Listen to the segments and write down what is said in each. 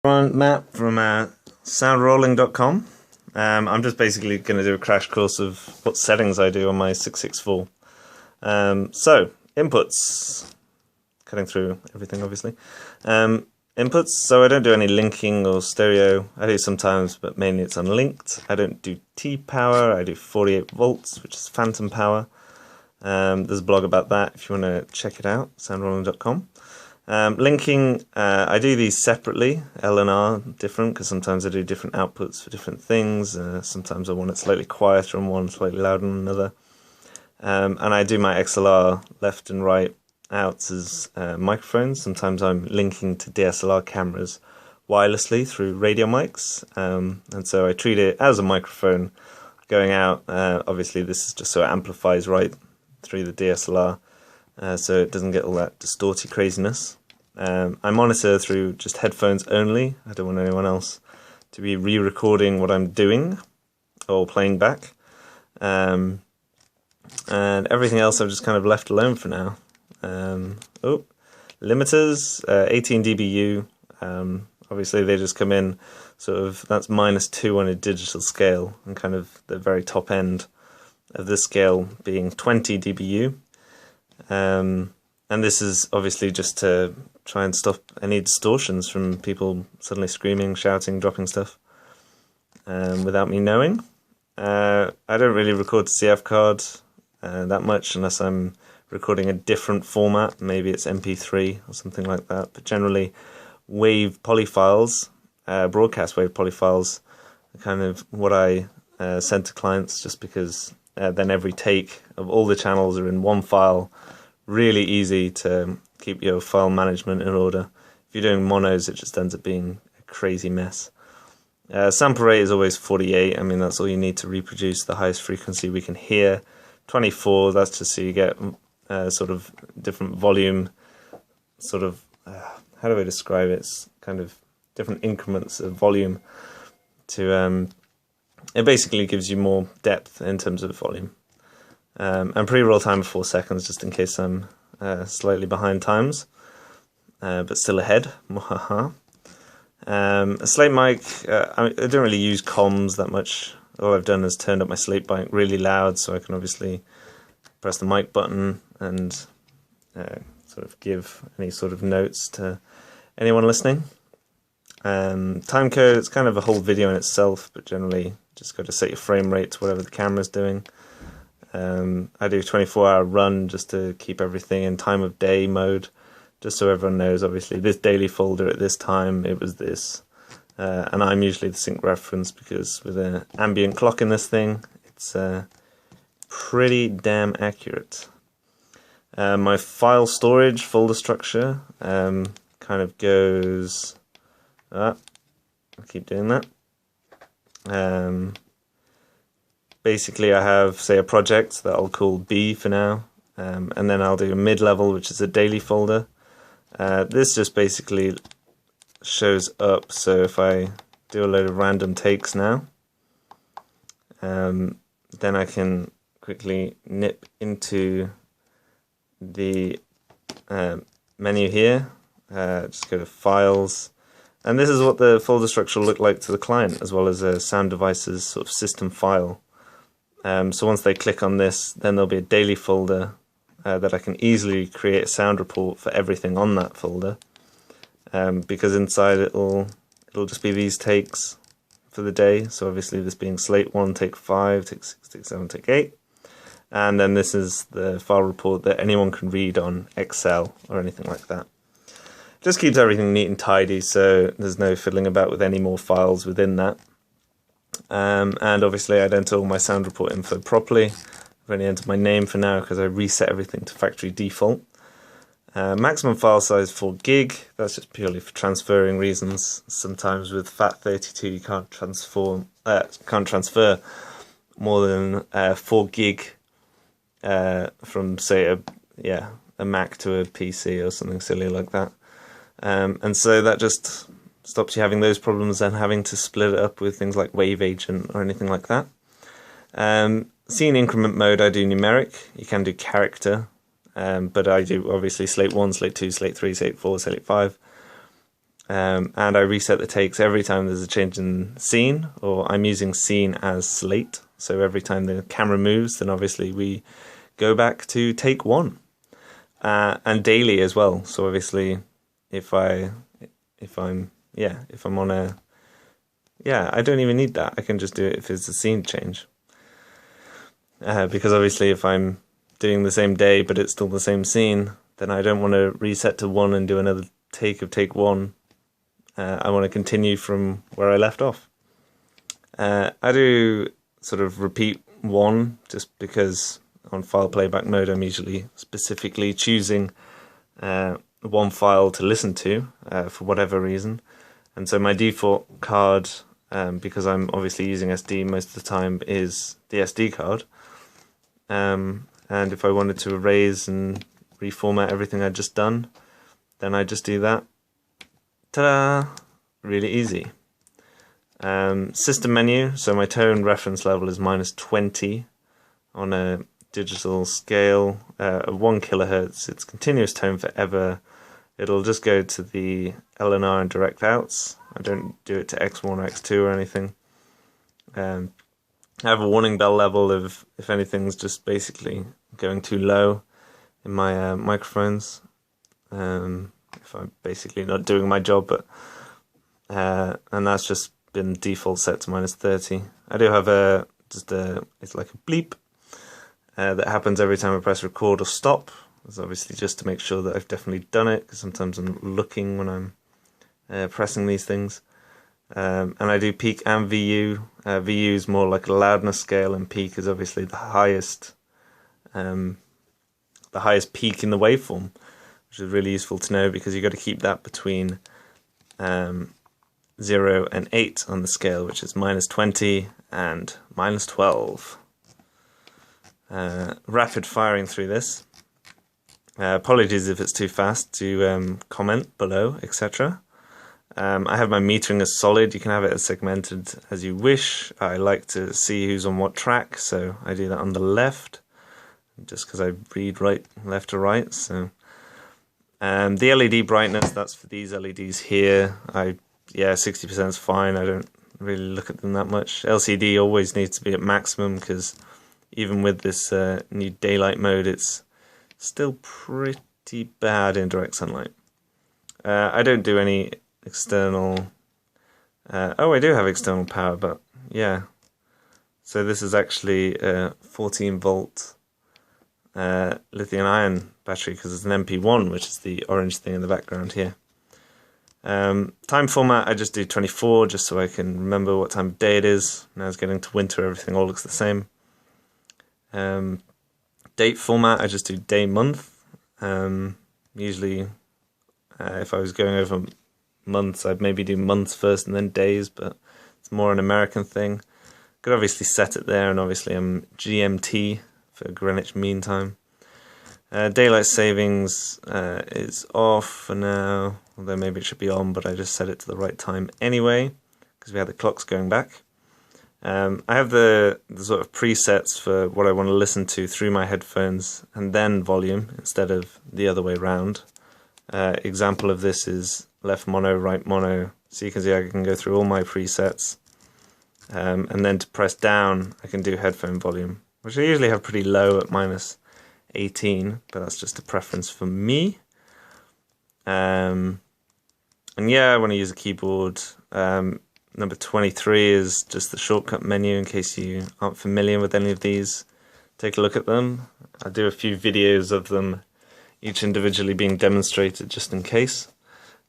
Matt from soundrolling.com. I'm just basically going to do a crash course of what settings I do on my 664. So, inputs. Cutting through everything, obviously. Inputs, so I don't do any linking or stereo. I do sometimes, but mainly it's unlinked. I don't do T-power, I do 48 volts, which is phantom power. There's a blog about that if you want to check it out, soundrolling.com. Linking, I do these separately, L and R, different, because sometimes I do different outputs for different things. Sometimes I want it slightly quieter on one, slightly louder on another. And I do my XLR left and right outs as microphones. Sometimes I'm linking to DSLR cameras wirelessly through radio mics. And so I treat it as a microphone going out. Obviously this is just so it amplifies right through the DSLR. So it doesn't get all that distorty craziness. I monitor through just headphones only. I don't want anyone else to be re-recording what I'm doing or playing back. And everything else I've just kind of left alone for now. Limiters, 18 dBu. Obviously they just come in sort of, that's -2 on a digital scale, and kind of the very top end of this scale being 20 dBu. And this is obviously just to try and stop any distortions from people suddenly screaming, shouting, dropping stuff without me knowing. I don't really record to CF card that much unless I'm recording a different format. Maybe it's MP3 or something like that. But generally, wave polyfiles, broadcast wave polyfiles, are kind of what I send to clients, just because then every take of all the channels are in one file. Really easy to keep your file management in order. If you're doing monos, it just ends up being a crazy mess. Sample rate is always 48. I mean, that's all you need to reproduce the highest frequency we can hear. 24, that's just so you get sort of different volume, sort of, how do I describe it? It's kind of different increments of volume to, it basically gives you more depth in terms of volume. And pre-roll time of 4 seconds, just in case I'm slightly behind times, but still ahead. A slate mic, I don't really use comms that much. All I've done is turned up my slate mic really loud, so I can obviously press the mic button and sort of give any sort of notes to anyone listening. Time code, it's kind of a whole video in itself, but generally just got to set your frame rate to whatever the camera's doing. I do 24-hour run just to keep everything in time of day mode, just so everyone knows, obviously, this daily folder at this time, it was this. And I'm usually the sync reference, because with an ambient clock in this thing, it's pretty damn accurate. My file storage folder structure kind of goes... I'll keep doing that. Basically, I have, say, a project that I'll call B for now, and then I'll do a mid-level, which is a daily folder. This just basically shows up, so if I do a load of random takes now, then I can quickly nip into the menu here, just go to Files, and this is what the folder structure will look like to the client, as well as a Sound Devices sort of system file. So once they click on this, then there'll be a daily folder that I can easily create a sound report for everything on that folder, because inside it'll just be these takes for the day. So obviously this being slate 1, take 5, take 6, take 7, take 8, and then this is the file report that anyone can read on Excel or anything like that. Just keeps everything neat and tidy, so there's no fiddling about with any more files within that. And obviously I'd enter all my sound report info properly. I've only entered my name for now because I reset everything to factory default. Maximum file size 4 gig, that's just purely for transferring reasons. Sometimes with FAT32 you can't transfer more than 4 gig from, say, a Mac to a PC or something silly like that. And so that just stops you having those problems and having to split it up with things like Wave Agent or anything like that. Scene increment mode, I do numeric. You can do character, but I do obviously slate 1, slate 2, slate 3, slate 4, slate 5. and I reset the takes every time there's a change in scene, or I'm using scene as slate. So every time the camera moves, then obviously we go back to take one, and daily as well. So obviously, if I'm on a, I don't even need that. I can just do it if it's a scene change. Because obviously if I'm doing the same day but it's still the same scene, then I don't want to reset to 1 and do another take of take 1. I want to continue from where I left off. I do sort of repeat 1 just because on file playback mode I'm usually specifically choosing one file to listen to for whatever reason. And so my default card, because I'm obviously using SD most of the time, is the SD card. And if I wanted to erase and reformat everything I'd just done, then I just do that. Ta-da! Really easy. System menu, so my tone reference level is -20 on a digital scale of 1 kilohertz. It's continuous tone forever. It'll just go to the LNR and direct outs. I don't do it to X1 or X2 or anything. I have a warning bell level of if anything's just basically going too low in my microphones. If I'm basically not doing my job, but and that's just been default set to -30. I do have it's like a bleep that happens every time I press record or stop. It's obviously just to make sure that I've definitely done it, because sometimes I'm looking when I'm pressing these things. And I do peak and VU. VU is more like a loudness scale, and peak is obviously the highest peak in the waveform, which is really useful to know because you've got to keep that between 0 and 8 on the scale, which is -20 and -12. Rapid firing through this. Apologies if it's too fast. Do comment below, etc. I have my metering as solid. You can have it as segmented as you wish. I like to see who's on what track, so I do that on the left, just because I read left to right. So the LED brightness, that's for these LEDs here. 60% is fine. I don't really look at them that much. LCD always needs to be at maximum, because even with this new daylight mode, it's still pretty bad in direct sunlight. I don't do any external... I do have external power, but yeah. So this is actually a 14 volt lithium ion battery, because it's an MP1, which is the orange thing in the background here. Time format, I just do 24, just so I can remember what time of day it is. Now it's getting to winter, everything all looks the same. Date format, I just do day, month. Usually, if I was going over months, I'd maybe do months first and then days, but it's more an American thing. Could obviously set it there, and obviously I'm GMT for Greenwich Mean Time. Daylight savings is off for now, although maybe it should be on, but I just set it to the right time anyway, because we had the clocks going back. I have the sort of presets for what I want to listen to through my headphones, and then volume instead of the other way round. Example of this is left mono, right mono, so you can see I can go through all my presets, and then to press down I can do headphone volume, which I usually have pretty low at -18, but that's just a preference for me. And yeah, I want to use a keyboard. Number 23 is just the shortcut menu, in case you aren't familiar with any of these. Take a look at them. I do a few videos of them, each individually being demonstrated just in case.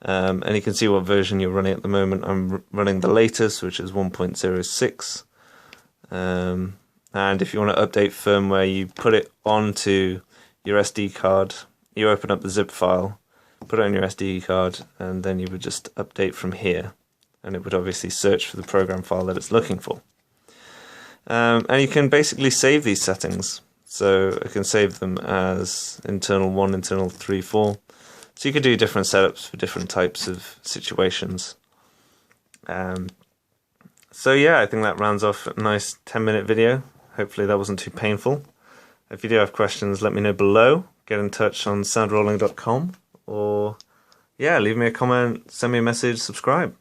And you can see what version you're running at the moment. I'm running the latest, which is 1.06. And if you want to update firmware, you put it onto your SD card, you open up the zip file, put it on your SD card, and then you would just update from here. And it would obviously search for the program file that it's looking for. And you can basically save these settings. So I can save them as internal 1, internal 3, 4. So you could do different setups for different types of situations. So yeah, I think that rounds off a nice 10-minute video. Hopefully that wasn't too painful. If you do have questions, let me know below. Get in touch on soundrolling.com, or yeah, leave me a comment, send me a message, subscribe.